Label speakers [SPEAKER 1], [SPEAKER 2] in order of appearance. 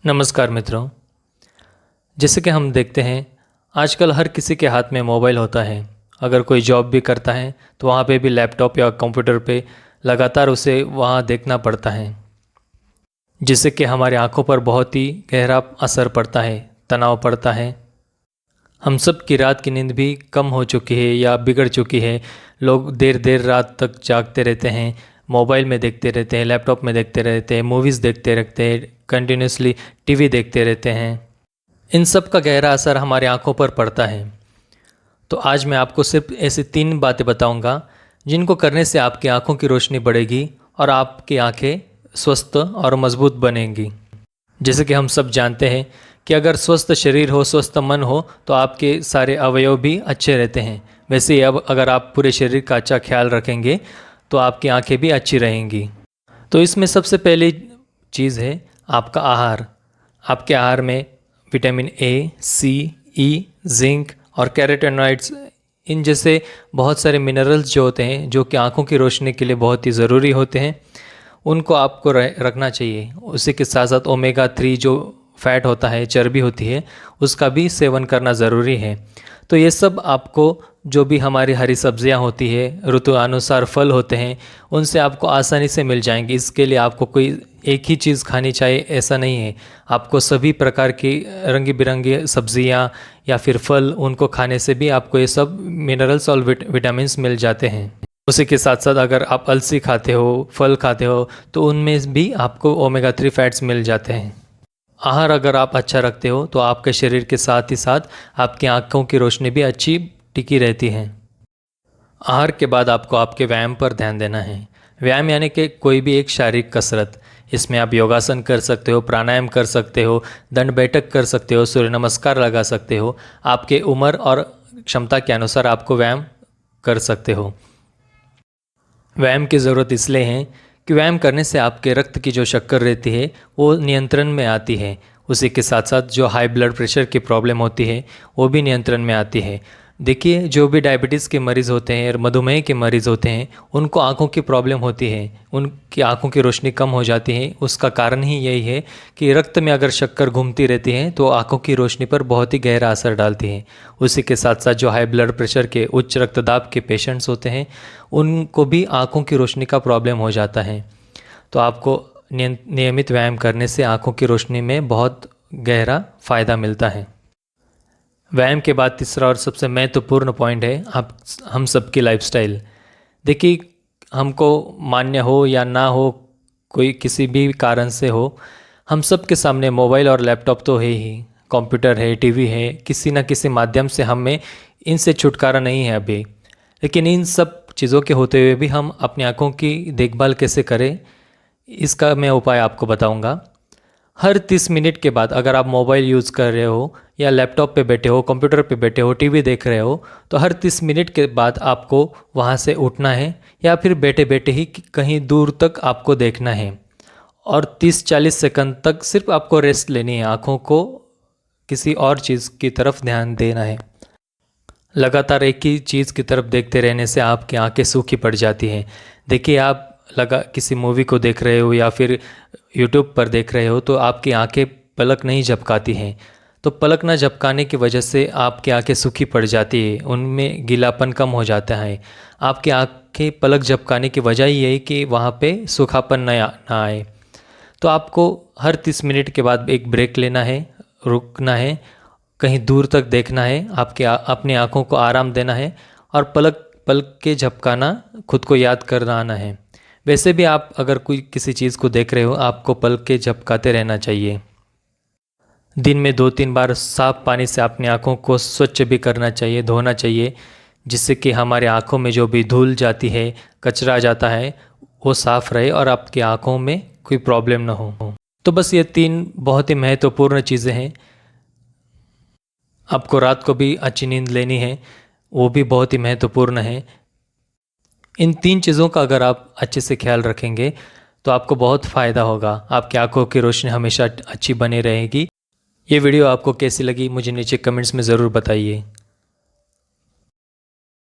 [SPEAKER 1] नमस्कार मित्रों। जैसे कि हम देखते हैं आजकल हर किसी के हाथ में मोबाइल होता है। अगर कोई जॉब भी करता है तो वहाँ पे भी लैपटॉप या कंप्यूटर पे लगातार उसे वहाँ देखना पड़ता है, जिससे कि हमारी आंखों पर बहुत ही गहरा असर पड़ता है, तनाव पड़ता है। हम सब की रात की नींद भी कम हो चुकी है या बिगड़ चुकी है। लोग देर देर रात तक जागते रहते हैं, मोबाइल में देखते रहते हैं, लैपटॉप में देखते रहते हैं, मूवीज़ देखते रहते हैं, कंटिन्यूसली टीवी देखते रहते हैं। इन सब का गहरा असर हमारी आंखों पर पड़ता है। तो आज मैं आपको सिर्फ ऐसी 3 बातें बताऊंगा जिनको करने से आपकी आंखों की रोशनी बढ़ेगी और आपकी आंखें स्वस्थ और मजबूत बनेंगी। जैसे कि हम सब जानते हैं कि अगर स्वस्थ शरीर हो, स्वस्थ मन हो तो आपके सारे अवयव भी अच्छे रहते हैं। वैसे ही अब अगर आप पूरे शरीर का अच्छा ख्याल रखेंगे तो आपकी आंखें भी अच्छी रहेंगी। तो इसमें सबसे पहली चीज़ है आपका आहार। आपके आहार में vitamin A, C, E, zinc और कैरोटीनॉइड्स, इन जैसे बहुत सारे मिनरल्स जो होते हैं, जो कि आँखों की रोशनी के लिए बहुत ही ज़रूरी होते हैं, उनको आपको रखना चाहिए। उसी के साथ साथ ओमेगा 3 जो फैट होता है, चर्बी होती है, उसका भी सेवन करना ज़रूरी है। तो ये सब आपको, जो भी हमारी हरी सब्जियां होती है, ऋतु अनुसार फल होते हैं, उनसे आपको आसानी से मिल जाएंगे। इसके लिए आपको कोई एक ही चीज़ खानी चाहिए ऐसा नहीं है। आपको सभी प्रकार की रंगी बिरंगी सब्जियां या फिर फल, उनको खाने से भी आपको ये सब मिनरल्स और विटामिन्स मिल जाते हैं। उसी के साथ साथ अगर आप अलसी खाते हो, फल खाते हो, तो उनमें भी आपको ओमेगा 3 फैट्स मिल जाते हैं। आहार अगर आप अच्छा रखते हो तो आपके शरीर के साथ ही साथ आपकी आँखों की रोशनी भी अच्छी टिकी रहती है। आहार के बाद आपको आपके व्यायाम पर ध्यान देना है। व्यायाम यानी कि कोई भी एक शारीरिक कसरत। इसमें आप योगासन कर सकते हो, प्राणायाम कर सकते हो, दंड बैठक कर सकते हो, सूर्य नमस्कार लगा सकते हो। आपके उम्र और क्षमता के अनुसार आपको व्यायाम कर सकते हो। व्यायाम की ज़रूरत इसलिए है कि व्यायाम करने से आपके रक्त की जो शक्कर रहती है वो नियंत्रण में आती है। उसी के साथ साथ जो हाई ब्लड प्रेशर की प्रॉब्लम होती है वो भी नियंत्रण में आती है। देखिए, जो भी डायबिटीज़ के मरीज़ होते हैं और मधुमेह के मरीज़ होते हैं, उनको आँखों की प्रॉब्लम होती है, उनकी आँखों की रोशनी कम हो जाती है। उसका कारण ही यही है कि रक्त में अगर शक्कर घूमती रहती है तो आँखों की रोशनी पर बहुत ही गहरा असर डालती है। उसी के साथ साथ जो हाई ब्लड प्रेशर के, उच्च रक्तदाब के पेशेंट्स होते हैं, उनको भी आँखों की रोशनी का प्रॉब्लम हो जाता है। तो आपको नियमित व्यायाम करने से आँखों की रोशनी में बहुत गहरा फ़ायदा मिलता है। व्यायाम के बाद तीसरा और सबसे महत्वपूर्ण पॉइंट है हम सबकी लाइफस्टाइल। देखिए, हमको मान्य हो या ना हो, कोई किसी भी कारण से हो, हम सब के सामने मोबाइल और लैपटॉप तो है ही, कंप्यूटर है, टीवी है, किसी न किसी माध्यम से हमें इनसे छुटकारा नहीं है अभी। लेकिन इन सब चीज़ों के होते हुए भी हम अपनी आँखों की देखभाल कैसे करें, इसका मैं उपाय आपको बताऊंगा। हर 30 मिनट के बाद अगर आप मोबाइल यूज़ कर रहे हो या लैपटॉप पे बैठे हो, कंप्यूटर पे बैठे हो, टीवी देख रहे हो, तो हर 30 मिनट के बाद आपको वहाँ से उठना है या फिर बैठे बैठे ही कहीं दूर तक आपको देखना है और 30-40 सेकंड तक सिर्फ आपको रेस्ट लेनी है। आँखों को किसी और चीज़ की तरफ ध्यान देना है। लगातार एक ही चीज़ की तरफ देखते रहने से आपकी आँखें सूखी पड़ जाती हैं। देखिए, आप किसी मूवी को देख रहे हो या फिर यूट्यूब पर देख रहे हो तो आपकी आंखें पलक नहीं झपकाती हैं। तो पलक न झपकाने की वजह से आपकी आंखें सूखी पड़ जाती है, उनमें गीलापन कम हो जाता है। आपकी आंखें पलक झपकाने की वजह ही यही कि वहाँ पे सूखापन ना आए। तो आपको हर 30 मिनट के बाद एक ब्रेक लेना है, रुकना है, कहीं दूर तक देखना है, अपनी आँखों को आराम देना है और पलक पलक के झपकाना खुद को याद कराना है। वैसे भी आप अगर कोई किसी चीज़ को देख रहे हो, आपको पलक के झपकाते रहना चाहिए। दिन में 2-3 बार साफ पानी से अपनी आँखों को स्वच्छ भी करना चाहिए, धोना चाहिए, जिससे कि हमारे आँखों में जो भी धूल जाती है, कचरा जाता है, वो साफ़ रहे और आपकी आँखों में कोई प्रॉब्लम ना हो। तो बस ये 3 बहुत ही महत्वपूर्ण चीज़ें हैं। आपको रात को भी अच्छी नींद लेनी है, वो भी बहुत ही महत्वपूर्ण है। इन 3 चीज़ों का अगर आप अच्छे से ख्याल रखेंगे तो आपको बहुत फ़ायदा होगा। आपकी आंखों की रोशनी हमेशा अच्छी बनी रहेगी। ये वीडियो आपको कैसी लगी मुझे नीचे कमेंट्स में ज़रूर बताइए।